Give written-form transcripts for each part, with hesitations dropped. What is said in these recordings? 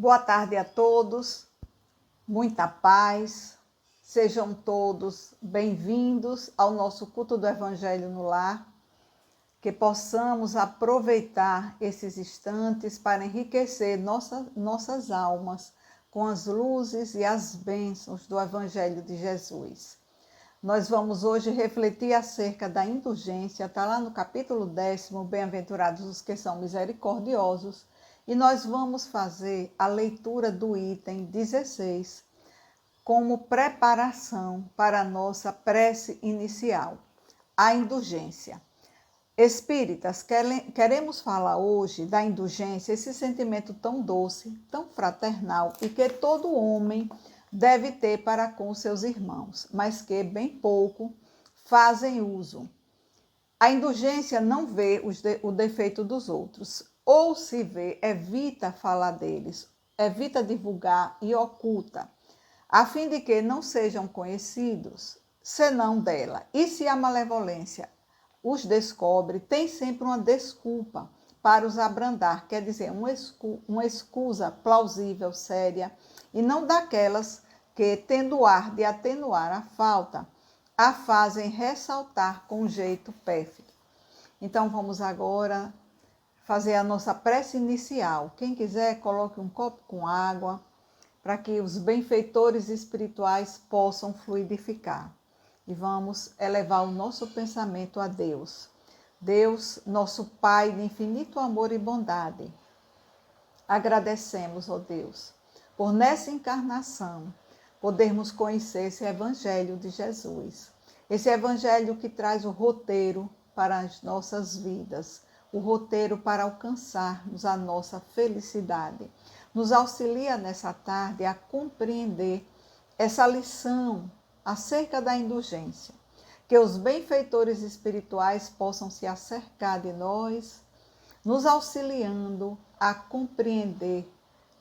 Boa tarde a todos, muita paz, sejam todos bem-vindos ao nosso culto do Evangelho no Lar, que possamos aproveitar esses instantes para enriquecer nossas almas com as luzes e as bênçãos do Evangelho de Jesus. Nós vamos hoje refletir acerca da indulgência, está lá no capítulo 10, Bem-aventurados os que são misericordiosos, e nós vamos fazer a leitura do item 16 como preparação para a nossa prece inicial, a indulgência. Espíritas, queremos falar hoje da indulgência, esse sentimento tão doce, tão fraternal e que todo homem deve ter para com seus irmãos, mas que bem pouco fazem uso. A indulgência não vê o defeito dos outros, ou se vê, evita falar deles, evita divulgar e oculta, a fim de que não sejam conhecidos, senão dela. E se a malevolência os descobre, tem sempre uma desculpa para os abrandar, quer dizer, uma escusa plausível, séria, e não daquelas que, tendo ar de atenuar a falta, a fazem ressaltar com jeito pérfido. Então, vamos agora fazer a nossa prece inicial. Quem quiser, coloque um copo com água, para que os benfeitores espirituais possam fluidificar. E vamos elevar o nosso pensamento a Deus. Deus, nosso Pai de infinito amor e bondade. Agradecemos, ó Deus, por nessa encarnação podermos conhecer esse Evangelho de Jesus. Esse Evangelho que traz o roteiro para as nossas vidas, o roteiro para alcançarmos a nossa felicidade. Nos auxilia nessa tarde a compreender essa lição acerca da indulgência. Que os benfeitores espirituais possam se acercar de nós, nos auxiliando a compreender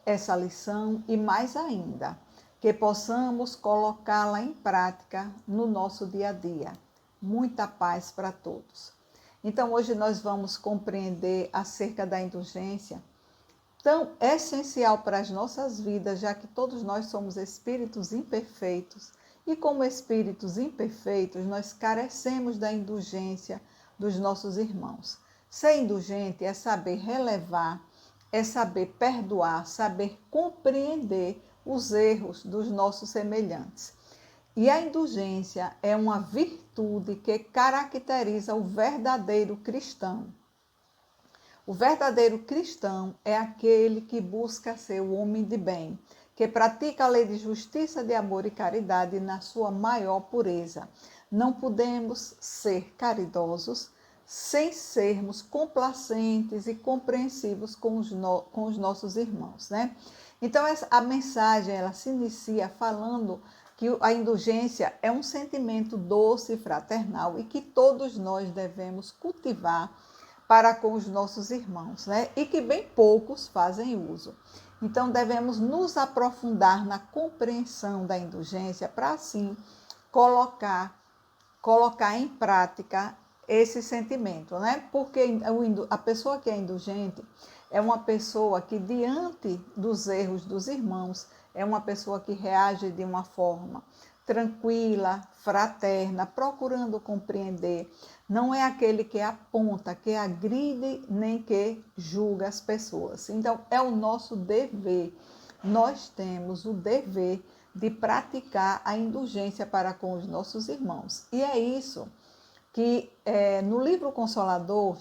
essa lição e mais ainda, que possamos colocá-la em prática no nosso dia a dia. Muita paz para todos. Então, hoje nós vamos compreender acerca da indulgência, tão essencial para as nossas vidas, já que todos nós somos espíritos imperfeitos, e como espíritos imperfeitos, nós carecemos da indulgência dos nossos irmãos. Ser indulgente é saber relevar, é saber perdoar, saber compreender os erros dos nossos semelhantes. E a indulgência é uma virtude que caracteriza o verdadeiro cristão. O verdadeiro cristão é aquele que busca ser o homem de bem, que pratica a lei de justiça, de amor e caridade na sua maior pureza. Não podemos ser caridosos sem sermos complacentes e compreensivos com os nossos irmãos, né? Então, a mensagem ela se inicia falando que a indulgência é um sentimento doce e fraternal e que todos nós devemos cultivar para com os nossos irmãos, né? E que bem poucos fazem uso. Então, devemos nos aprofundar na compreensão da indulgência para, assim, colocar em prática esse sentimento, né? Porque a pessoa que é indulgente é uma pessoa que, diante dos erros dos irmãos, é uma pessoa que reage de uma forma tranquila, fraterna, procurando compreender. Não é aquele que aponta, que agride, nem que julga as pessoas. Então, é o nosso dever. Nós temos o dever de praticar a indulgência para com os nossos irmãos. E é isso que, no livro Consolador,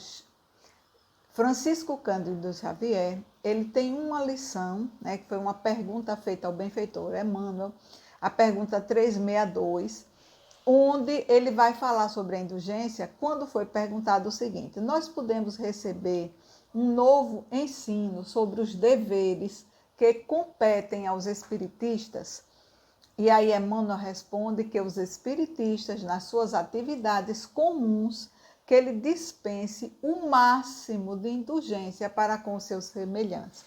Francisco Cândido Xavier, ele tem uma lição, né, que foi uma pergunta feita ao benfeitor Emmanuel, a pergunta 362, onde ele vai falar sobre a indulgência, quando foi perguntado o seguinte: nós podemos receber um novo ensino sobre os deveres que competem aos espiritistas? E aí Emmanuel responde que os espiritistas, nas suas atividades comuns, que ele dispense o máximo de indulgência para com seus semelhantes.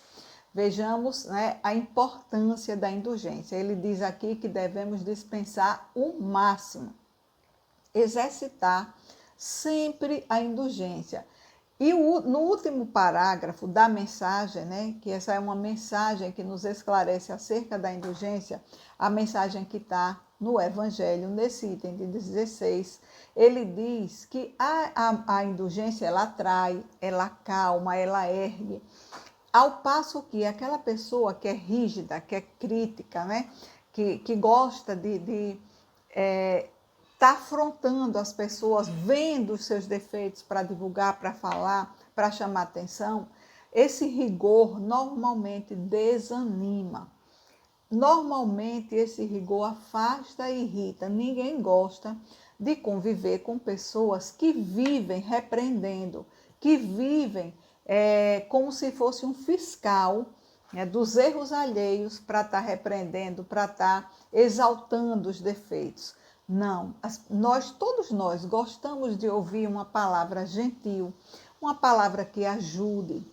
Vejamos, né, a importância da indulgência. Ele diz aqui que devemos dispensar o máximo, exercitar sempre a indulgência. E no último parágrafo da mensagem, né, que essa é uma mensagem que nos esclarece acerca da indulgência, a mensagem que está no Evangelho, nesse item de 16, ele diz que a indulgência, ela atrai, ela acalma, ela ergue, ao passo que aquela pessoa que é rígida, que é crítica, né, que gosta de está afrontando as pessoas, vendo os seus defeitos para divulgar, para falar, para chamar atenção, esse rigor normalmente desanima. Normalmente esse rigor afasta e irrita. Ninguém gosta de conviver com pessoas que vivem repreendendo, que vivem como se fosse um fiscal, né, dos erros alheios para estar repreendendo, para estar exaltando os defeitos. Não, todos nós gostamos de ouvir uma palavra gentil, uma palavra que ajude,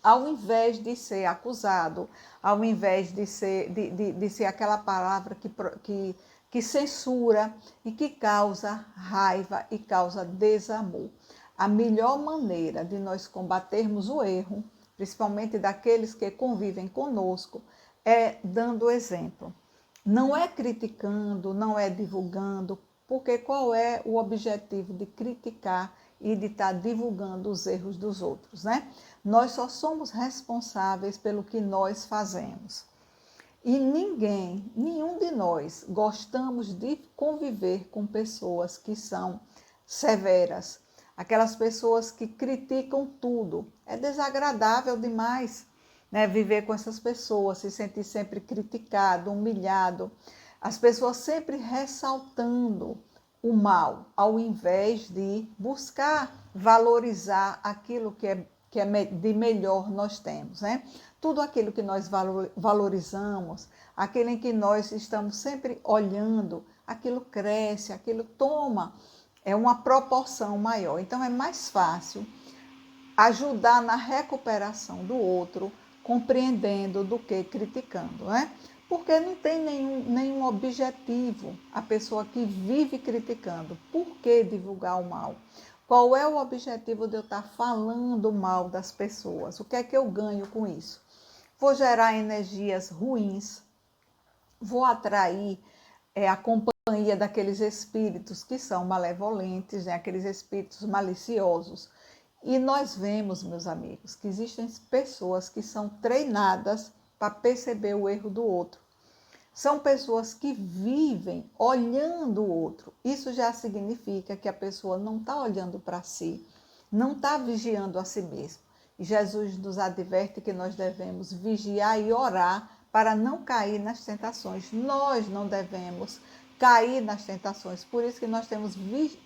ao invés de ser acusado, ao invés de ser aquela palavra que censura e que causa raiva e causa desamor. A melhor maneira de nós combatermos o erro, principalmente daqueles que convivem conosco, é dando exemplo. Não é criticando, não é divulgando, porque qual é o objetivo de criticar e de estar divulgando os erros dos outros, né? Nós só somos responsáveis pelo que nós fazemos. E nenhum de nós gostamos de conviver com pessoas que são severas, aquelas pessoas que criticam tudo. É desagradável demais, né, viver com essas pessoas, se sentir sempre criticado, humilhado, as pessoas sempre ressaltando o mal, ao invés de buscar valorizar aquilo que é de melhor nós temos, né? Tudo aquilo que nós valorizamos, aquilo em que nós estamos sempre olhando, aquilo cresce, aquilo toma uma proporção maior. Então é mais fácil ajudar na recuperação do outro, compreendendo do que criticando, né? Porque não tem nenhum objetivo a pessoa que vive criticando. Por que divulgar o mal? Qual é o objetivo de eu estar falando mal das pessoas? O que é que eu ganho com isso? Vou gerar energias ruins, vou atrair a companhia daqueles espíritos que são malevolentes, né? Aqueles espíritos maliciosos. E nós vemos, meus amigos, que existem pessoas que são treinadas para perceber o erro do outro. São pessoas que vivem olhando o outro. Isso já significa que a pessoa não está olhando para si, não está vigiando a si mesmo. E Jesus nos adverte que nós devemos vigiar e orar para não cair nas tentações. Nós não devemos cair nas tentações. Por isso que nós temos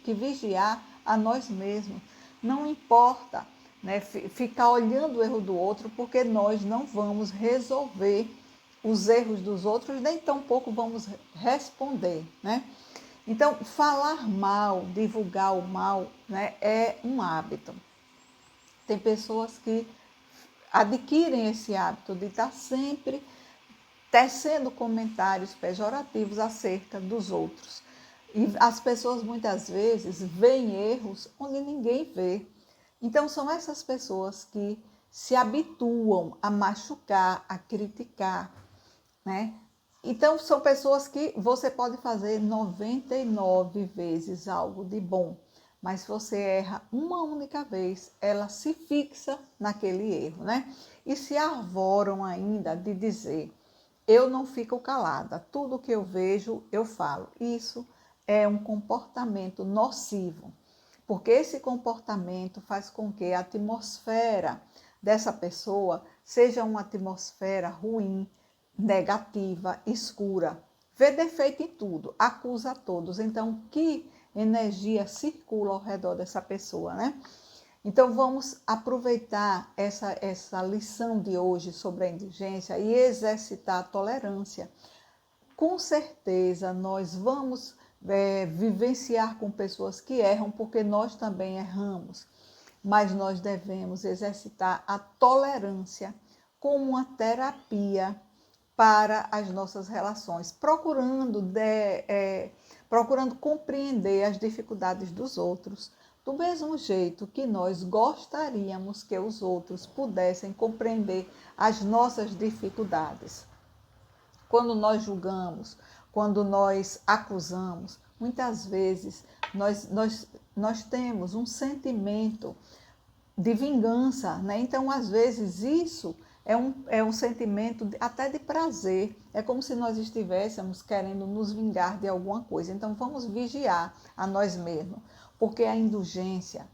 que vigiar a nós mesmos. Não importa, né, ficar olhando o erro do outro, porque nós não vamos resolver os erros dos outros, nem tampouco vamos responder, né? Então, falar mal, divulgar o mal, né, é um hábito. Tem pessoas que adquirem esse hábito de estar sempre tecendo comentários pejorativos acerca dos outros. E as pessoas muitas vezes veem erros onde ninguém vê. Então são essas pessoas que se habituam a machucar, a criticar, né? Então são pessoas que você pode fazer 99 vezes algo de bom, mas se você erra uma única vez, ela se fixa naquele erro, né? E se arvoram ainda de dizer: eu não fico calada, tudo que eu vejo eu falo. Isso é um comportamento nocivo, porque esse comportamento faz com que a atmosfera dessa pessoa seja uma atmosfera ruim, negativa, escura. Vê defeito em tudo, acusa a todos. Então, que energia circula ao redor dessa pessoa, né? Então, vamos aproveitar essa lição de hoje sobre a indulgência e exercitar a tolerância. Com certeza, nós vamos vivenciar com pessoas que erram, porque nós também erramos. Mas nós devemos exercitar a tolerância como uma terapia para as nossas relações, procurando compreender as dificuldades dos outros, do mesmo jeito que nós gostaríamos que os outros pudessem compreender as nossas dificuldades. Quando nós julgamos, quando nós acusamos, muitas vezes nós temos um sentimento de vingança, né? Então, às vezes, isso é um sentimento até de prazer. É como se nós estivéssemos querendo nos vingar de alguma coisa. Então, vamos vigiar a nós mesmos, porque a indulgência,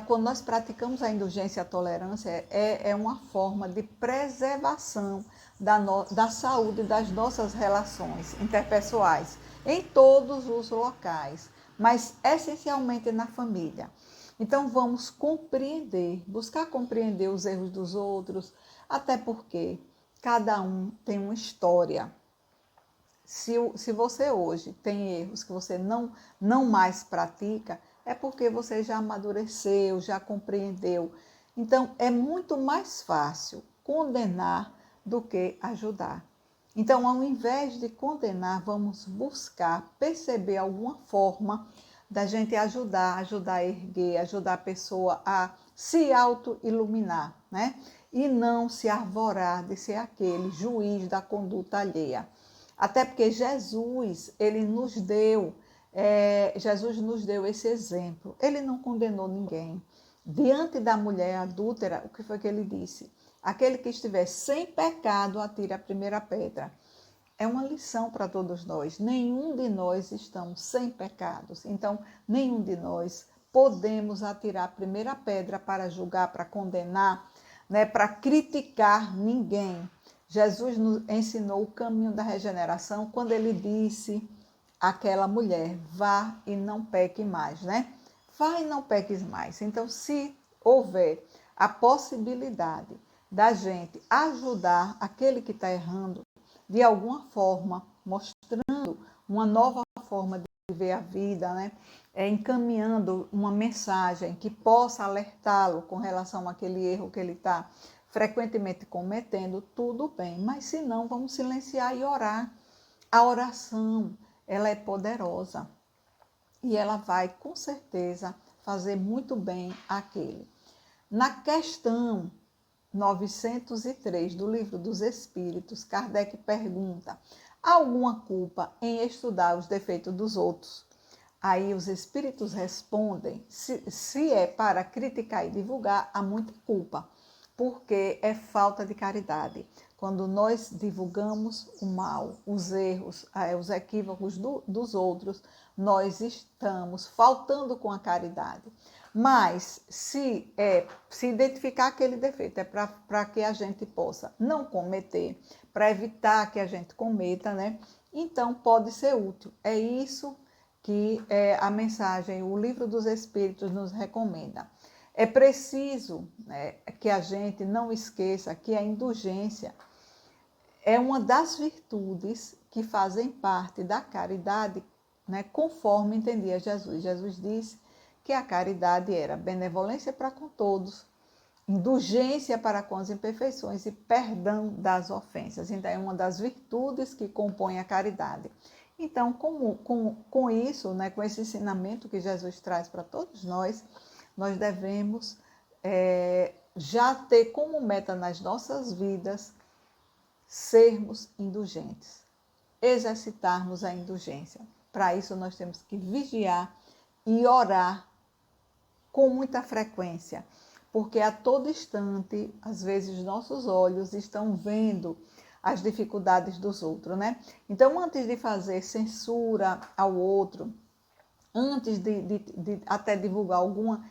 quando nós praticamos a indulgência e a tolerância, é uma forma de preservação da saúde das nossas relações interpessoais, em todos os locais, mas essencialmente na família. Então, vamos compreender, buscar compreender os erros dos outros, até porque cada um tem uma história. Se você hoje tem erros que você não mais pratica, é porque você já amadureceu, já compreendeu. Então, é muito mais fácil condenar do que ajudar. Então, ao invés de condenar, vamos buscar perceber alguma forma da gente ajudar a erguer, ajudar a pessoa a se auto-iluminar, né? E não se arvorar de ser aquele juiz da conduta alheia. Até porque Jesus nos deu esse exemplo. Ele não condenou ninguém. Diante da mulher adúltera, o que foi que ele disse? Aquele que estiver sem pecado, atire a primeira pedra. É uma lição para todos nós. Nenhum de nós estamos sem pecados. Então, nenhum de nós podemos atirar a primeira pedra para julgar, para condenar, né, para criticar ninguém. Jesus nos ensinou o caminho da regeneração quando ele disse àquela mulher: vá e não peque mais, né? Vá e não peques mais. Então, se houver a possibilidade da gente ajudar aquele que está errando, de alguma forma, mostrando uma nova forma de viver a vida, né? Encaminhando uma mensagem que possa alertá-lo com relação àquele erro que ele está frequentemente cometendo, tudo bem. Mas se não, vamos silenciar e orar. A oração, ela é poderosa e ela vai, com certeza, fazer muito bem àquele. Na questão 903 do Livro dos Espíritos, Kardec pergunta: há alguma culpa em estudar os defeitos dos outros? Aí os espíritos respondem: se é para criticar e divulgar, há muita culpa, porque é falta de caridade. Quando nós divulgamos o mal, os erros, os equívocos dos outros, nós estamos faltando com a caridade. Mas se identificar aquele defeito é para que a gente possa não cometer, para evitar que a gente cometa, né? Então pode ser útil. É isso que a mensagem, o Livro dos Espíritos nos recomenda. É preciso, né, que a gente não esqueça que a indulgência é uma das virtudes que fazem parte da caridade, né, conforme entendia Jesus. Jesus disse que a caridade era benevolência para com todos, indulgência para com as imperfeições e perdão das ofensas. Então, é uma das virtudes que compõem a caridade. Então, com isso, né, com esse ensinamento que Jesus traz para todos nós devemos já ter como meta nas nossas vidas sermos indulgentes, exercitarmos a indulgência. Para isso, nós temos que vigiar e orar com muita frequência, porque a todo instante, às vezes, nossos olhos estão vendo as dificuldades dos outros, né? Então, antes de fazer censura ao outro, antes de até divulgar alguma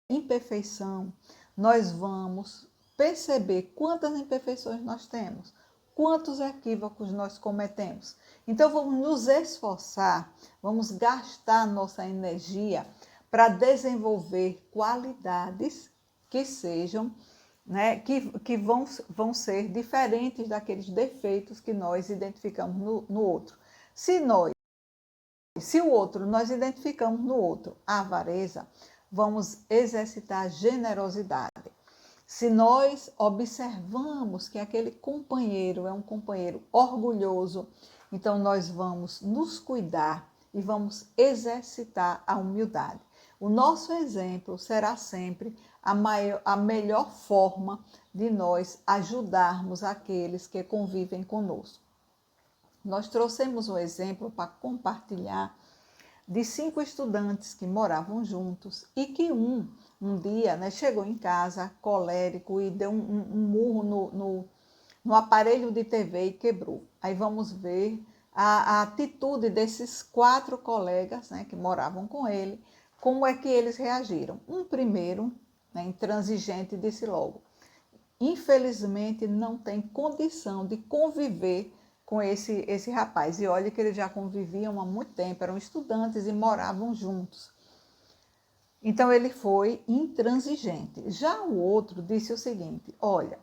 imperfeição, nós vamos perceber quantas imperfeições nós temos, quantos equívocos nós cometemos. Então, vamos nos esforçar, vamos gastar nossa energia para desenvolver qualidades que sejam, né, que vão ser diferentes daqueles defeitos que nós identificamos no outro. Se o outro nós identificamos no outro a avareza, vamos exercitar a generosidade. Se nós observamos que aquele companheiro é um companheiro orgulhoso, então nós vamos nos cuidar e vamos exercitar a humildade. O nosso exemplo será sempre a melhor forma de nós ajudarmos aqueles que convivem conosco. Nós trouxemos um exemplo para compartilhar de 5 estudantes que moravam juntos e que um dia, né, chegou em casa colérico e deu um murro no aparelho de TV e quebrou. Aí vamos ver a atitude desses 4 colegas, né, que moravam com ele, como é que eles reagiram. Um primeiro, né, intransigente, disse logo: infelizmente não tem condição de conviver com esse rapaz. E olha que eles já conviviam há muito tempo, eram estudantes e moravam juntos. Então ele foi intransigente. Já o outro disse o seguinte: olha,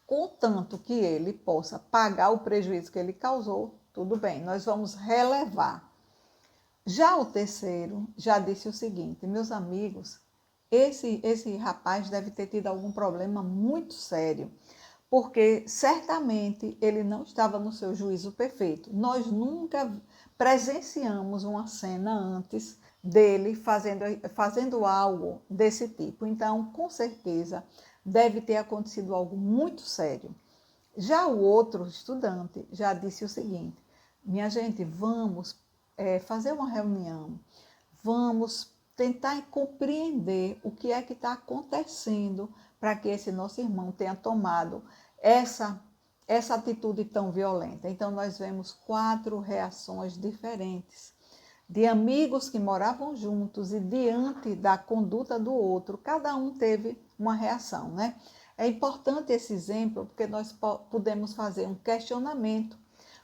contanto que ele possa pagar o prejuízo que ele causou, tudo bem, nós vamos relevar. Já o terceiro já disse o seguinte: meus amigos, esse rapaz deve ter tido algum problema muito sério, porque certamente ele não estava no seu juízo perfeito. Nós nunca presenciamos uma cena antes dele fazendo algo desse tipo. Então, com certeza, deve ter acontecido algo muito sério. Já o outro estudante já disse o seguinte: minha gente, vamos fazer uma reunião, vamos tentar compreender o que é que está acontecendo para que esse nosso irmão tenha tomado essa atitude tão violenta. Então, nós vemos 4 reações diferentes de amigos que moravam juntos e diante da conduta do outro, cada um teve uma reação, né? É importante esse exemplo porque nós podemos fazer um questionamento.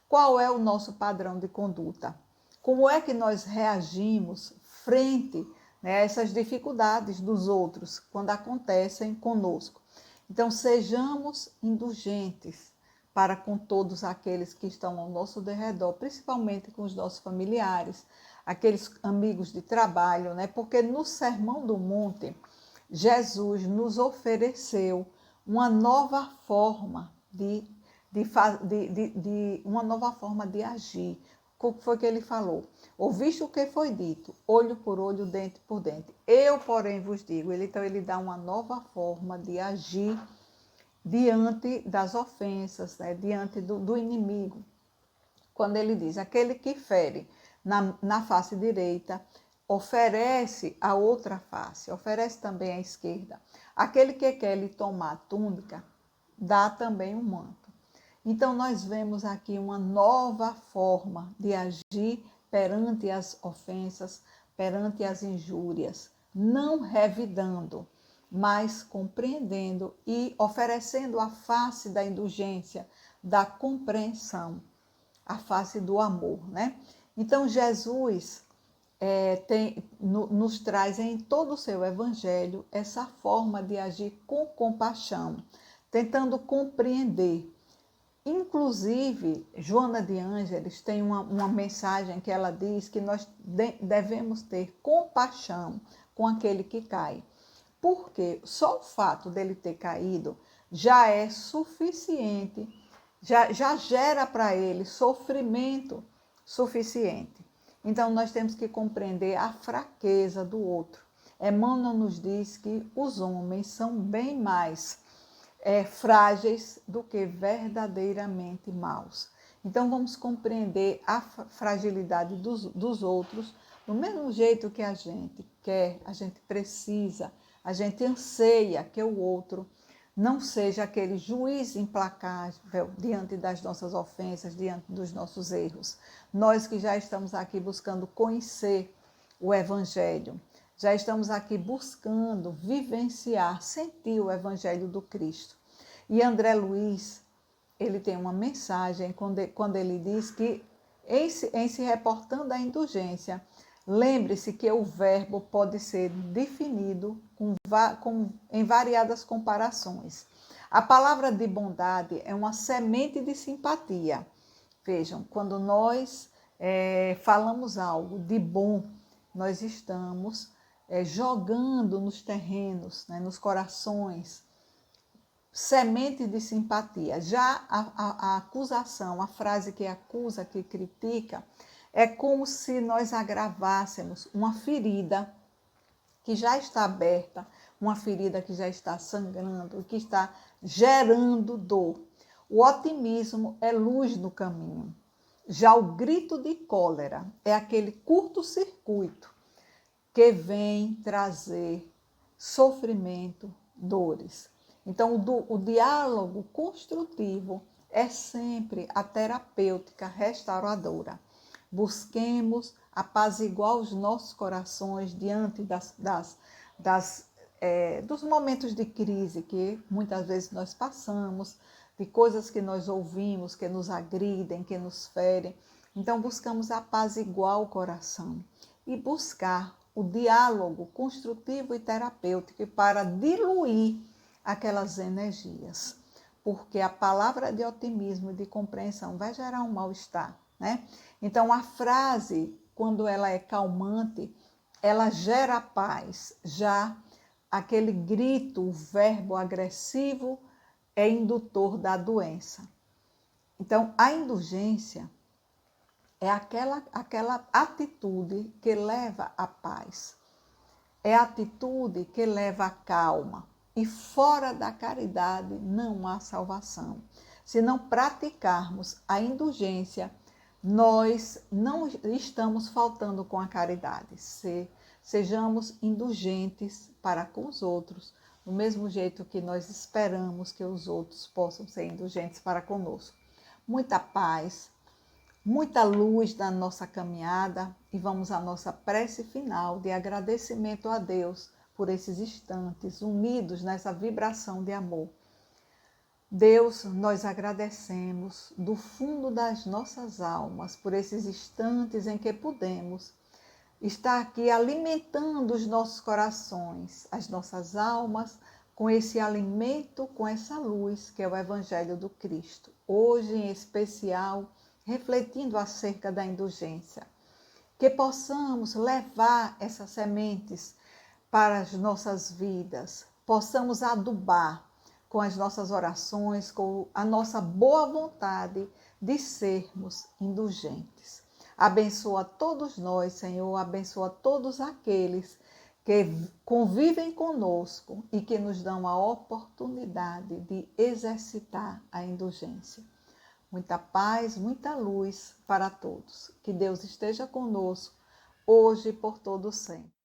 Qual é o nosso padrão de conduta? Como é que nós reagimos frente, né, a essas dificuldades dos outros quando acontecem conosco? Então, sejamos indulgentes para com todos aqueles que estão ao nosso derredor, principalmente com os nossos familiares, aqueles amigos de trabalho, né? Porque no Sermão do Monte, Jesus nos ofereceu uma nova forma uma nova forma de agir. O que foi que ele falou? Ouviste o que foi dito, olho por olho, dente por dente. Eu, porém, vos digo. Então, ele dá uma nova forma de agir diante das ofensas, né? Diante do inimigo. Quando ele diz: aquele que fere na face direita, oferece a outra face, oferece também a esquerda. Aquele que quer lhe tomar a túnica, dá também o manto. Então, nós vemos aqui uma nova forma de agir perante as ofensas, perante as injúrias, não revidando, mas compreendendo e oferecendo a face da indulgência, da compreensão, a face do amor, né? Então, Jesus nos traz em todo o seu evangelho essa forma de agir com compaixão, tentando compreender. Inclusive, Joana de Ângeles tem uma mensagem que ela diz que nós devemos ter compaixão com aquele que cai. Porque só o fato dele ter caído já é suficiente, já gera para ele sofrimento suficiente. Então, nós temos que compreender a fraqueza do outro. Emmanuel nos diz que os homens são bem mais frágeis do que verdadeiramente maus. Então, vamos compreender a fragilidade dos outros do mesmo jeito que a gente quer, a gente precisa, a gente anseia que o outro não seja aquele juiz implacável diante das nossas ofensas, diante dos nossos erros. Nós que já estamos aqui buscando conhecer o Evangelho, já estamos aqui buscando vivenciar, sentir o Evangelho do Cristo. E André Luiz, ele tem uma mensagem quando ele diz que, em se reportando à indulgência, lembre-se que o verbo pode ser definido em variadas comparações. A palavra de bondade é uma semente de simpatia. Vejam, quando nós falamos algo de bom, nós estamos jogando nos terrenos, né, nos corações, semente de simpatia. Já a acusação, a frase que acusa, que critica, É como se nós agravássemos uma ferida que já está aberta, uma ferida que já está sangrando, que está gerando dor. O otimismo é luz no caminho. Já o grito de cólera é aquele curto-circuito que vem trazer sofrimento, dores. Então, o diálogo construtivo é sempre a terapêutica restauradora. Busquemos apaziguar os nossos corações diante dos momentos de crise que muitas vezes nós passamos, de coisas que nós ouvimos, que nos agridem, que nos ferem. Então, buscamos apaziguar o coração e buscar o diálogo construtivo e terapêutico para diluir aquelas energias. Porque a palavra de otimismo e de compreensão vai gerar um mal-estar, né? Então, a frase, quando ela é calmante, ela gera paz. Já aquele grito, o verbo agressivo, é indutor da doença. Então, a indulgência é aquela atitude que leva à paz. É a atitude que leva à calma. E fora da caridade não há salvação. Se não praticarmos a indulgência, nós não estamos faltando com a caridade. Sejamos indulgentes para com os outros, do mesmo jeito que nós esperamos que os outros possam ser indulgentes para conosco. Muita paz, muita luz na nossa caminhada e vamos à nossa prece final de agradecimento a Deus por esses instantes unidos nessa vibração de amor. Deus, nós agradecemos do fundo das nossas almas por esses instantes em que pudemos estar aqui alimentando os nossos corações, as nossas almas, com esse alimento, com essa luz que é o Evangelho do Cristo. Hoje, em especial, refletindo acerca da indulgência. Que possamos levar essas sementes para as nossas vidas, possamos adubar com as nossas orações, com a nossa boa vontade de sermos indulgentes. Abençoa todos nós, Senhor, abençoa todos aqueles que convivem conosco e que nos dão a oportunidade de exercitar a indulgência. Muita paz, muita luz para todos. Que Deus esteja conosco, hoje e por todo sempre.